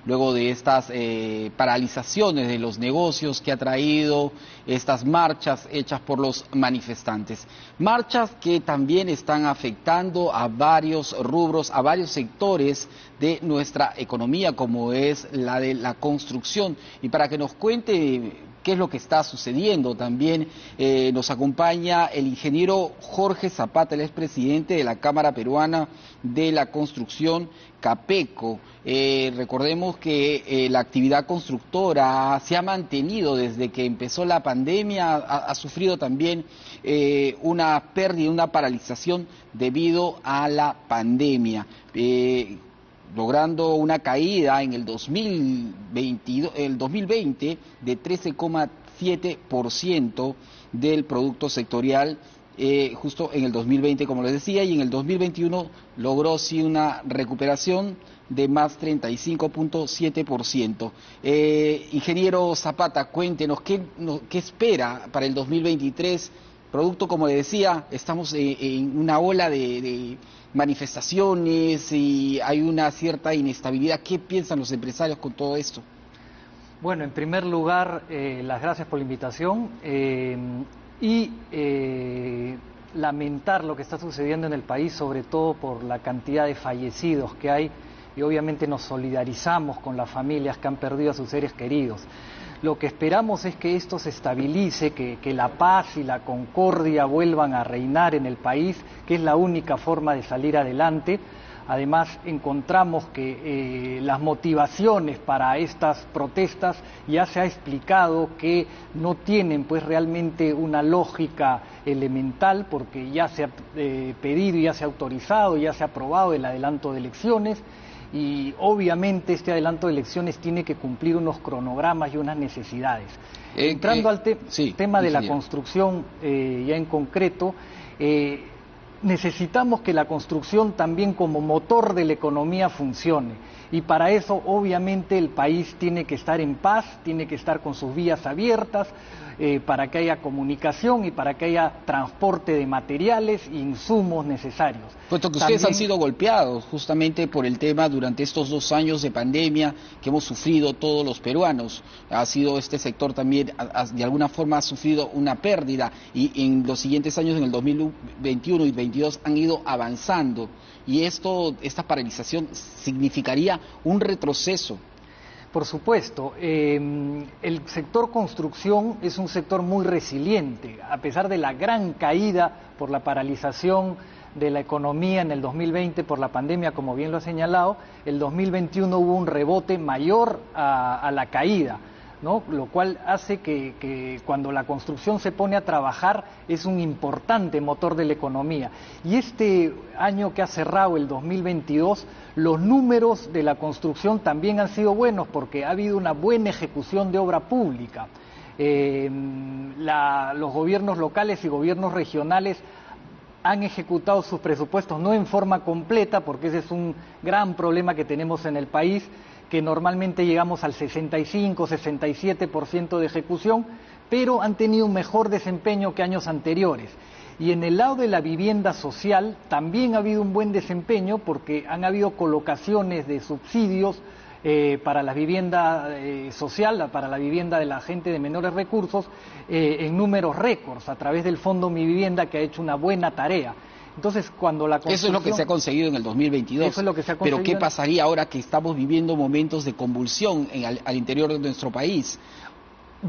luego de estas paralizaciones de los negocios que ha traído estas marchas hechas por los manifestantes. Marchas que también están afectando a varios rubros, a varios sectores de nuestra economía, como es la de la construcción. Y para que nos cuente qué es lo que está sucediendo, también nos acompaña el ingeniero Jorge Zapata, el expresidente de la Cámara Peruana de la Construcción, CAPECO. Recordemos que la actividad constructora se ha mantenido desde que empezó la pandemia, ha sufrido también una pérdida, una paralización debido a la pandemia. Logrando una caída en el 2020 de 13,7% del producto sectorial, justo en el 2020, como les decía, y en el 2021 logró sí una recuperación de más 35,7%. Ingeniero Zapata, cuéntenos qué espera para el 2023. Producto, como le decía, estamos en una ola de manifestaciones y hay una cierta inestabilidad. ¿Qué piensan los empresarios con todo esto? Bueno, en primer lugar, las gracias por la invitación y lamentar lo que está sucediendo en el país, sobre todo por la cantidad de fallecidos que hay, y obviamente nos solidarizamos con las familias que han perdido a sus seres queridos. Lo que esperamos es que esto se estabilice, que la paz y la concordia vuelvan a reinar en el país, que es la única forma de salir adelante. Además, encontramos que las motivaciones para estas protestas ya se ha explicado que no tienen pues realmente una lógica elemental, porque ya se ha pedido, ya se ha autorizado, ya se ha aprobado el adelanto de elecciones. Y obviamente este adelanto de elecciones tiene que cumplir unos cronogramas y unas necesidades. Entrando al tema de la construcción ya en concreto, necesitamos que la construcción también como motor de la economía funcione. Y para eso obviamente el país tiene que estar en paz, tiene que estar con sus vías abiertas, para que haya comunicación y para que haya transporte de materiales e insumos necesarios. Puesto que ustedes han sido golpeados justamente por el tema durante estos 2 años de pandemia que hemos sufrido todos los peruanos. Ha sido este sector también, de alguna forma ha sufrido una pérdida y en los siguientes años, en el 2021 y 2022, han ido avanzando. Y esta paralización significaría un retroceso. Por supuesto, el sector construcción es un sector muy resiliente, a pesar de la gran caída por la paralización de la economía en el 2020 por la pandemia, como bien lo ha señalado. El 2021 hubo un rebote mayor a la caída, ¿no? Lo cual hace que cuando la construcción se pone a trabajar es un importante motor de la economía. Y este año que ha cerrado, el 2022, los números de la construcción también han sido buenos porque ha habido una buena ejecución de obra pública. Los gobiernos locales y gobiernos regionales han ejecutado sus presupuestos no en forma completa, porque ese es un gran problema que tenemos en el país, que normalmente llegamos al 65-67% de ejecución, pero han tenido un mejor desempeño que años anteriores. Y en el lado de la vivienda social también ha habido un buen desempeño, porque han habido colocaciones de subsidios para la vivienda social, para la vivienda de la gente de menores recursos, en números récords, a través del Fondo Mi Vivienda, que ha hecho una buena tarea. Entonces, cuando la construcción... Eso es lo que se ha conseguido en el 2022. Eso es lo que se ha conseguido. Pero ¿qué pasaría ahora que estamos viviendo momentos de convulsión al interior de nuestro país?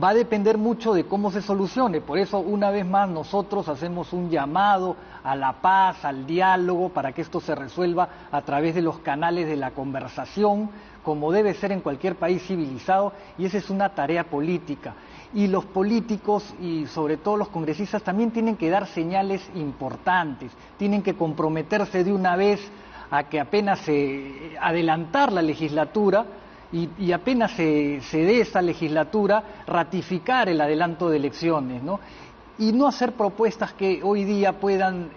Va a depender mucho de cómo se solucione. Por eso, una vez más, nosotros hacemos un llamado a la paz, al diálogo, para que esto se resuelva a través de los canales de la conversación, como debe ser en cualquier país civilizado, y esa es una tarea política. Y los políticos, y sobre todo los congresistas, también tienen que dar señales importantes, tienen que comprometerse de una vez a que apenas adelantar la legislatura, y apenas se dé esta legislatura, ratificar el adelanto de elecciones, ¿no? Y no hacer propuestas que hoy día puedan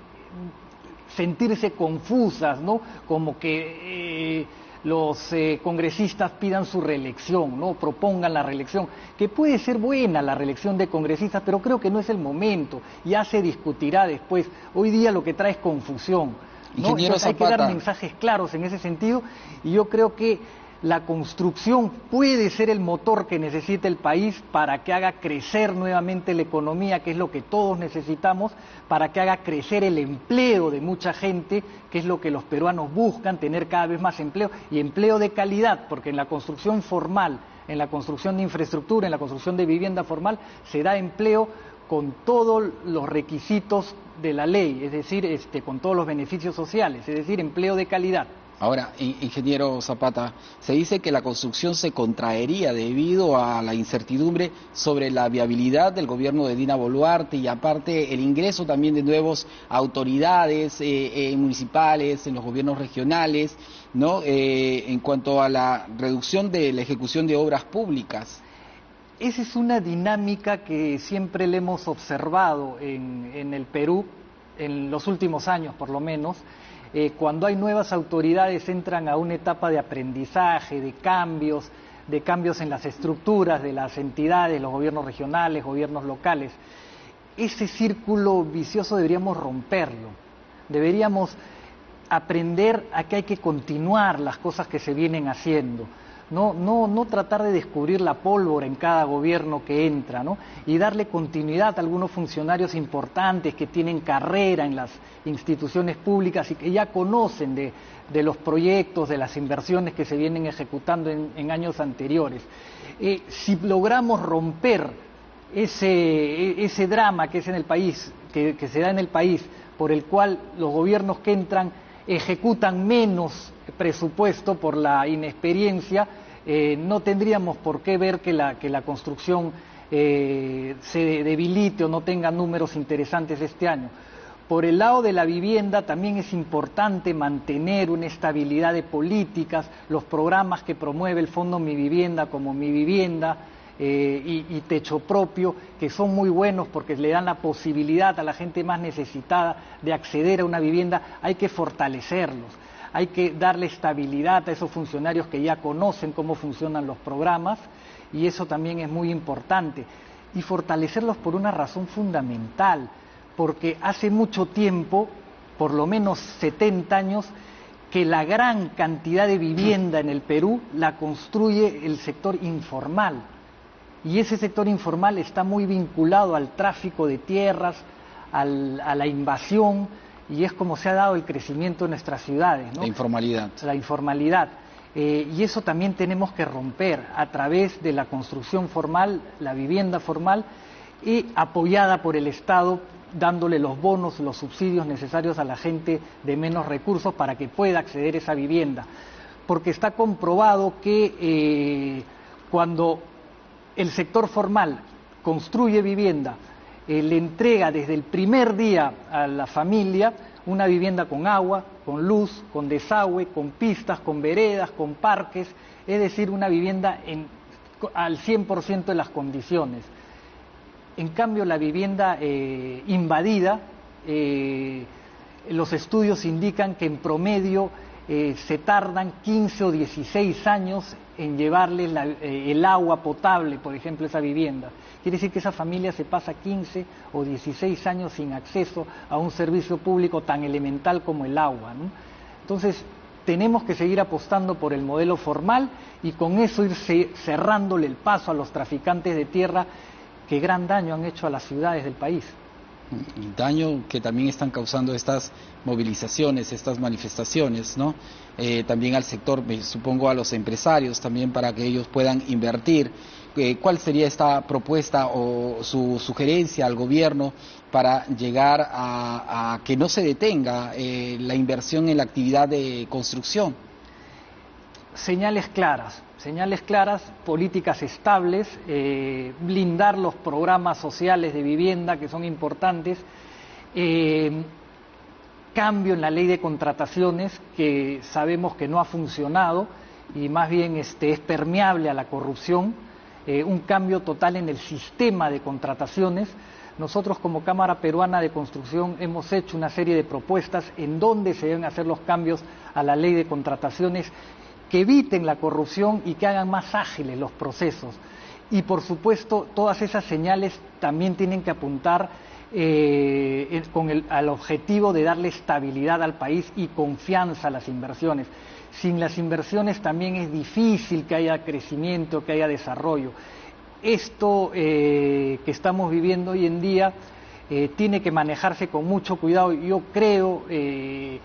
sentirse confusas, ¿no? Como que los congresistas pidan su reelección, ¿no? Propongan la reelección, que puede ser buena la reelección de congresistas, pero creo que no es el momento, ya se discutirá después. Hoy día lo que trae es confusión, ¿no? Entonces hay que dar mensajes claros en ese sentido, y yo creo que la construcción puede ser el motor que necesita el país para que haga crecer nuevamente la economía, que es lo que todos necesitamos, para que haga crecer el empleo de mucha gente, que es lo que los peruanos buscan, tener cada vez más empleo, y empleo de calidad, porque en la construcción formal, en la construcción de infraestructura, en la construcción de vivienda formal, se da empleo con todos los requisitos de la ley, es decir, con todos los beneficios sociales, es decir, empleo de calidad. Ahora, ingeniero Zapata, se dice que la construcción se contraería debido a la incertidumbre sobre la viabilidad del gobierno de Dina Boluarte y aparte el ingreso también de nuevas autoridades municipales, en los gobiernos regionales, ¿no? En cuanto a la reducción de la ejecución de obras públicas. Esa es una dinámica que siempre le hemos observado en el Perú, en los últimos años por lo menos. Cuando hay nuevas autoridades entran a una etapa de aprendizaje, de cambios en las estructuras de las entidades, los gobiernos regionales, gobiernos locales. Ese círculo vicioso deberíamos romperlo, deberíamos aprender a que hay que continuar las cosas que se vienen haciendo. No tratar de descubrir la pólvora en cada gobierno que entra, ¿no? Y darle continuidad a algunos funcionarios importantes que tienen carrera en las instituciones públicas y que ya conocen de los proyectos, de las inversiones que se vienen ejecutando en años anteriores. Si logramos romper ese drama que es en el país, que se da en el país, por el cual los gobiernos que entran ejecutan menos presupuesto por la inexperiencia, no tendríamos por qué ver que la construcción se debilite o no tenga números interesantes este año. Por el lado de la vivienda también es importante mantener una estabilidad de políticas, los programas que promueve el Fondo Mi Vivienda como Mi Vivienda y Techo Propio, que son muy buenos porque le dan la posibilidad a la gente más necesitada de acceder a una vivienda, hay que fortalecerlos. Hay que darle estabilidad a esos funcionarios que ya conocen cómo funcionan los programas y eso también es muy importante. Y fortalecerlos por una razón fundamental, porque hace mucho tiempo, por lo menos 70 años, que la gran cantidad de vivienda en el Perú la construye el sector informal. Y ese sector informal está muy vinculado al tráfico de tierras, a la invasión, y es como se ha dado el crecimiento en nuestras ciudades, ¿no? La informalidad. La informalidad. Y eso también tenemos que romper a través de la construcción formal, la vivienda formal, y apoyada por el Estado, dándole los bonos, los subsidios necesarios a la gente de menos recursos para que pueda acceder a esa vivienda. Porque está comprobado que cuando el sector formal construye vivienda, le entrega desde el primer día a la familia una vivienda con agua, con luz, con desagüe, con pistas, con veredas, con parques, es decir, una vivienda al 100% de las condiciones. En cambio, la vivienda invadida, los estudios indican que en promedio se tardan 15 o 16 años en llevarle el agua potable, por ejemplo, a esa vivienda. Quiere decir que esa familia se pasa 15 o 16 años sin acceso a un servicio público tan elemental como el agua, ¿no? Entonces, tenemos que seguir apostando por el modelo formal y con eso ir cerrándole el paso a los traficantes de tierra que gran daño han hecho a las ciudades del país. Daño que también están causando estas movilizaciones, estas manifestaciones, ¿no? También al sector, supongo a los empresarios también para que ellos puedan invertir. ¿Cuál sería esta propuesta o su sugerencia al gobierno para llegar a que no se detenga la inversión en la actividad de construcción? Señales claras, políticas estables, blindar los programas sociales de vivienda que son importantes, cambio en la ley de contrataciones que sabemos que no ha funcionado y más bien es permeable a la corrupción, un cambio total en el sistema de contrataciones. Nosotros como Cámara Peruana de Construcción hemos hecho una serie de propuestas en donde se deben hacer los cambios a la ley de contrataciones que eviten la corrupción y que hagan más ágiles los procesos. Y por supuesto, todas esas señales también tienen que apuntar al objetivo de darle estabilidad al país y confianza a las inversiones. sin las inversiones también es difícil que haya crecimiento, que haya desarrollo. Esto que estamos viviendo hoy en día tiene que manejarse con mucho cuidado. Yo creo que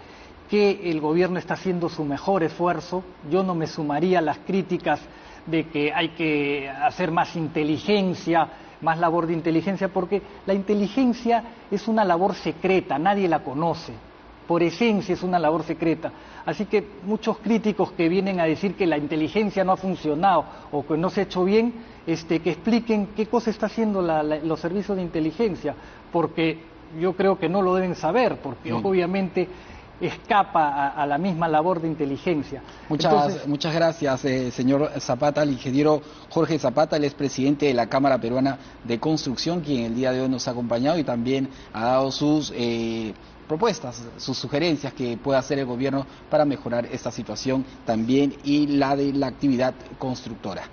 el gobierno está haciendo su mejor esfuerzo. Yo no me sumaría a las críticas de que hay que hacer más inteligencia, más labor de inteligencia, porque la inteligencia es una labor secreta, nadie la conoce. Por esencia es una labor secreta. Así que muchos críticos que vienen a decir que la inteligencia no ha funcionado o que no se ha hecho bien, que expliquen qué cosa está haciendo los servicios de inteligencia, porque yo creo que no lo deben saber, porque obviamente escapa a la misma labor de inteligencia. Muchas gracias, señor Zapata, al ingeniero Jorge Zapata, el expresidente de la Cámara Peruana de Construcción, quien el día de hoy nos ha acompañado y también ha dado sus propuestas, sus sugerencias que pueda hacer el gobierno para mejorar esta situación también y la de la actividad constructora.